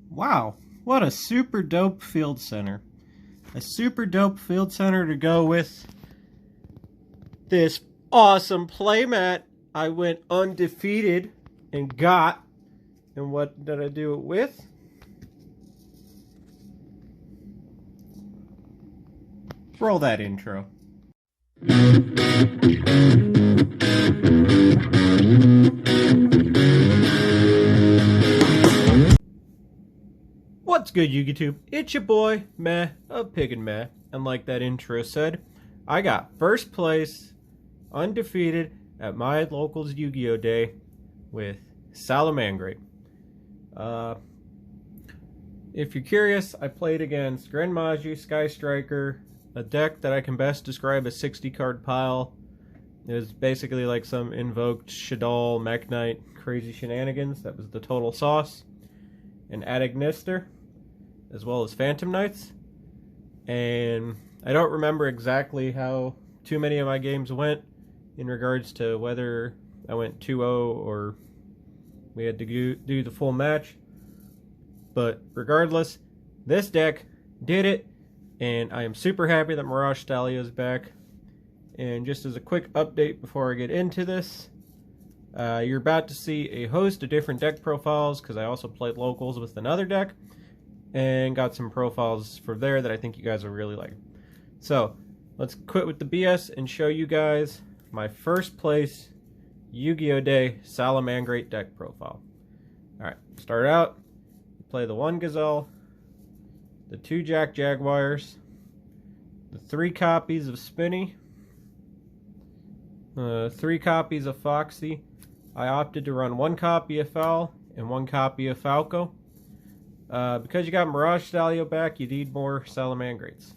Wow, what a super dope field center. A super dope field center to go with this awesome playmat I went undefeated and got. And what did I do it with? Roll that intro. What's good, YouTube? It's your boy, Meh, of Pig and Meh. And like that intro said, I got first place, undefeated, at my local's Yu-Gi-Oh! Day with Salamangreat. If you're curious, I played against Grandmaju, Sky Striker, a deck that I can best describe as 60 card pile. It was basically like some invoked Shaddoll, Mech Knight, crazy shenanigans. That was the total sauce. And Adagnister, as well as Phantom Knights. And I don't remember exactly how too many of my games went in regards to whether I went 2-0 or we had to do the full match. But regardless, this deck did it, and I am super happy that Mirage Stallion is back. And just as a quick update before I get into this, you're about to see a host of different deck profiles, because I also played locals with another deck and got some profiles from there that I think you guys will really like. So let's quit with the BS and show you guys my first place Yu-Gi-Oh! Day Salamangreat deck profile. Alright, start out, play the 1 Gazelle, the 2 Jack Jaguars, the 3 copies of Spinny, 3 copies of Foxy. I opted to run 1 copy of Foul and 1 copy of Falco. Because you got Mirage Stallion back, you need more Salamangreats.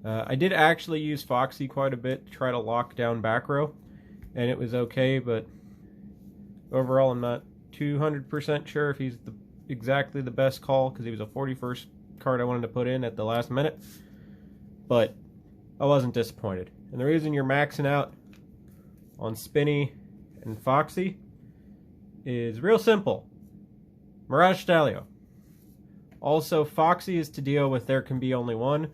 I did actually use Foxy quite a bit to try to lock down back row, and it was okay, but overall I'm not 200% sure if he's exactly the best call, because he was a 41st card I wanted to put in at the last minute. But I wasn't disappointed. And the reason you're maxing out on Spinny and Foxy is real simple. Mirage Stallion. Also, Foxy is to deal with there can be only one,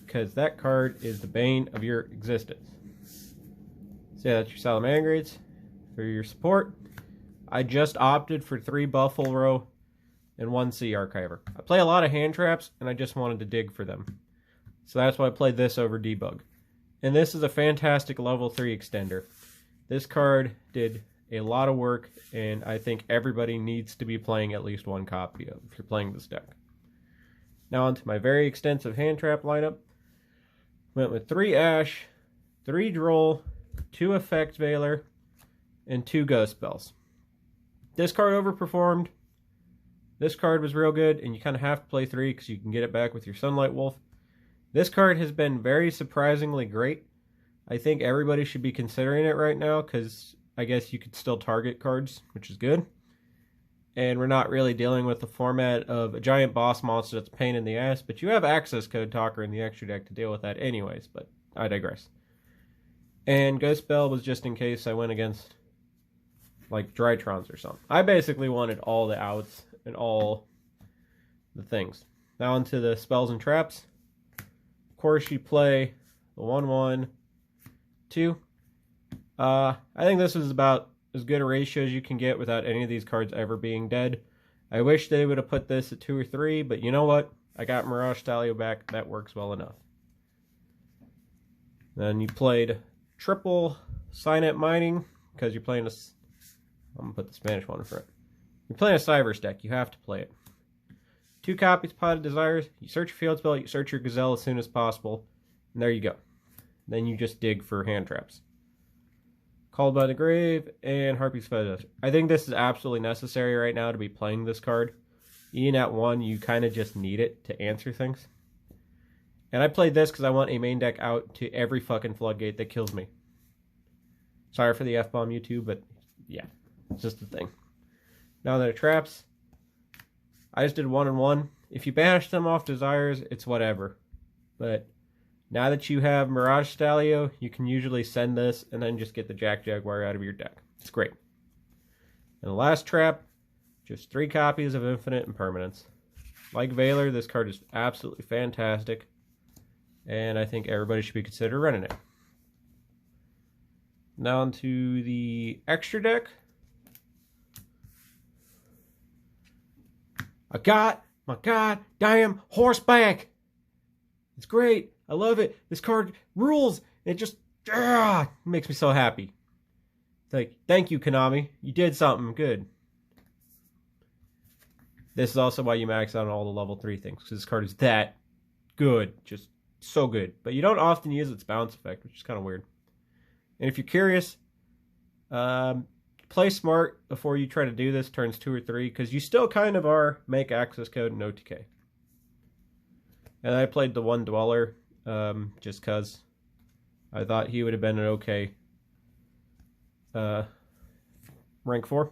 because that card is the bane of your existence. So yeah, that's your Salamangreats for your support. I just opted for 3 Buffalo Row and 1 Sea Archiver. I play a lot of hand traps, and I just wanted to dig for them. So that's why I played this over Debug. And this is a fantastic level 3 extender. This card did a lot of work, and I think everybody needs to be playing at least 1 copy of if you're playing this deck. Now onto my very extensive hand trap lineup. Went with 3 Ash, 3 Droll, 2 Effect Veiler, and 2 Ghost Spells. This card overperformed. This card was real good, and you kind of have to play 3 because you can get it back with your Sunlight Wolf. This card has been very surprisingly great. I think everybody should be considering it right now, because I guess you could still target cards, which is good. And we're not really dealing with the format of a giant boss monster that's a pain in the ass, but you have Access Code Talker in the extra deck to deal with that anyways, but I digress. And Ghost Spell was just in case I went against like Drytrons or something. I basically wanted all the outs and all the things. Now onto the spells and traps. Of course you play the 1-1, 2. I think this is about as good a ratio as you can get without any of these cards ever being dead. I wish they would have put this at 2 or 3, but you know what? I got Mirage Stallion back. That works well enough. Then you played triple Signet Mining, because you're playing a... I'm going to put the Spanish one in front. You're playing a Cyverse deck. You have to play it. 2 copies Pot of Desires. You search your field spell. You search your Gazelle as soon as possible. And there you go. Then you just dig for hand traps. Called by the Grave, and Harpy's Feather. I think this is absolutely necessary right now to be playing this card. Even at 1, you kind of just need it to answer things. And I played this because I want a main deck out to every fucking floodgate that kills me. Sorry for the F-bomb, YouTube, but yeah, it's just a thing. Now that traps, I just did 1 and 1. If you banish them off Desires, it's whatever. But now that you have Mirage Stallion, you can usually send this and then just get the Jack Jaguar out of your deck. It's great. And the last trap, just 3 copies of Infinite Impermanence. Like Valor, this card is absolutely fantastic. And I think everybody should be considered running it. Now onto the extra deck. I got my goddamn horseback. It's great. I love it. This card rules. It just makes me so happy. It's like, thank you, Konami. You did something good. This is also why you max out on all the level 3 things, because this card is that good. Just so good. But you don't often use its bounce effect, which is kind of weird. And if you're curious, play smart before you try to do this turns 2 or 3, because you still kind of are make access code and OTK. And I played the one Dweller just because I thought he would have been an okay rank 4.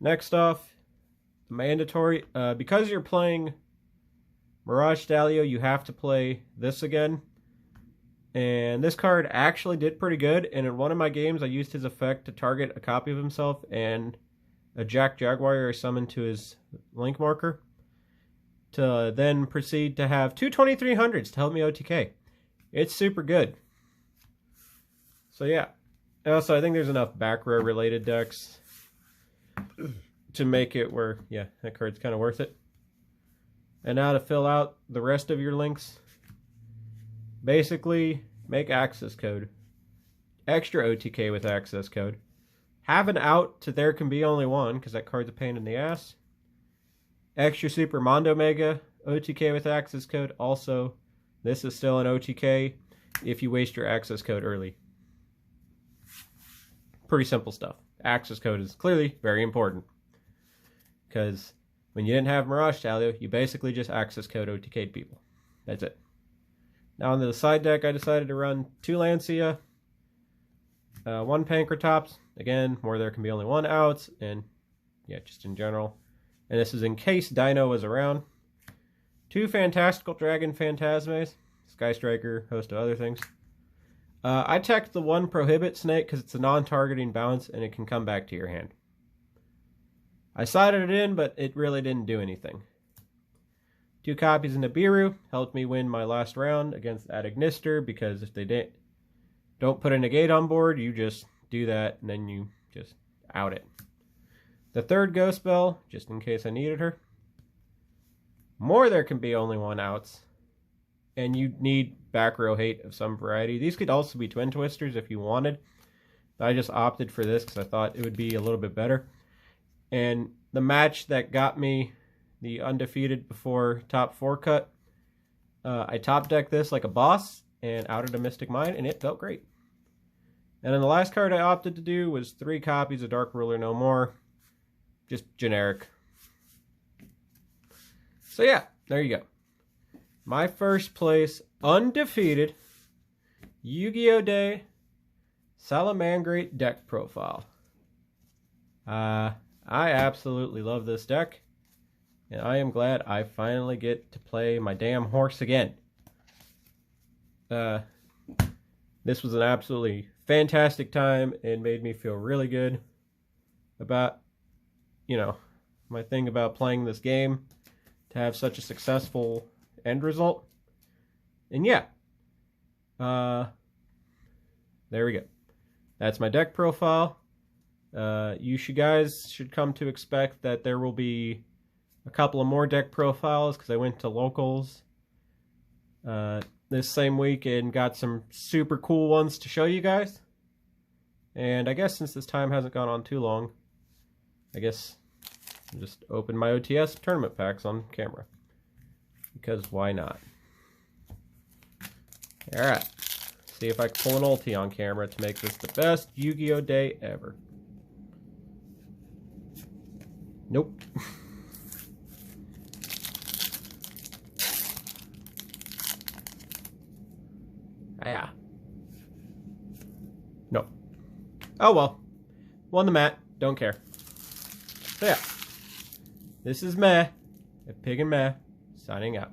Next off, mandatory. Because you're playing Mirage Stalio, you have to play this again. And this card actually did pretty good. And in one of my games, I used his effect to target a copy of himself and a Jack Jaguar I summoned to his link marker, to then proceed to have two 2300s to help me OTK. It's super good. So yeah. Also, I think there's enough back row related decks to make it where, yeah, that card's kind of worth it. And now to fill out the rest of your links. Basically, make access code. Extra OTK with access code. Have an out to there can be only one, because that card's a pain in the ass. Extra Super Mondo Mega OTK with access code. Also, this is still an OTK if you waste your access code early. Pretty simple stuff. Access code is clearly very important, because when you didn't have Mirage Stalio, you basically just access code OTK'd people. That's it. Now on the side deck, I decided to run 2 Lancia, 1 Pankratops. Again, where there can be only 1 outs, and yeah, just in general. And this is in case Dino was around. 2 Fantastical Dragon Phantasmes, Sky Striker, host of other things. I teched the 1 Prohibit Snake because it's a non-targeting bounce and it can come back to your hand. I sided it in, but it really didn't do anything. 2 copies of Nibiru helped me win my last round against Adagnister, because if they don't put a negate on board, you just do that and then you just out it. The 3rd Ghost Bell, just in case I needed her. More there can be only 1 outs. And you need back row hate of some variety. These could also be Twin Twisters if you wanted. But I just opted for this because I thought it would be a little bit better. And the match that got me the undefeated before top 4 cut, I top decked this like a boss and outed a Mystic Mine, and it felt great. And then the last card I opted to do was 3 copies of Dark Ruler No More. Just generic. So yeah, there you go. My first place, undefeated, Yu-Gi-Oh! Day, Salamangreat deck profile. I absolutely love this deck, and I am glad I finally get to play my damn horse again. This was an absolutely fantastic time and made me feel really good about, you know, my thing about playing this game, to have such a successful end result. And yeah, there we go. That's my deck profile. You guys should come to expect that there will be a couple of more deck profiles, because I went to locals this same week and got some super cool ones to show you guys. And I guess since this time hasn't gone on too long, I guess I'll just open my OTS tournament packs on camera, because why not? Alright, see if I can pull an ulti on camera to make this the best Yu-Gi-Oh! Day ever. Nope. Yeah. No. Oh well. Won the mat. Don't care. So yeah. This is Meh, a Pig and Meh, signing out.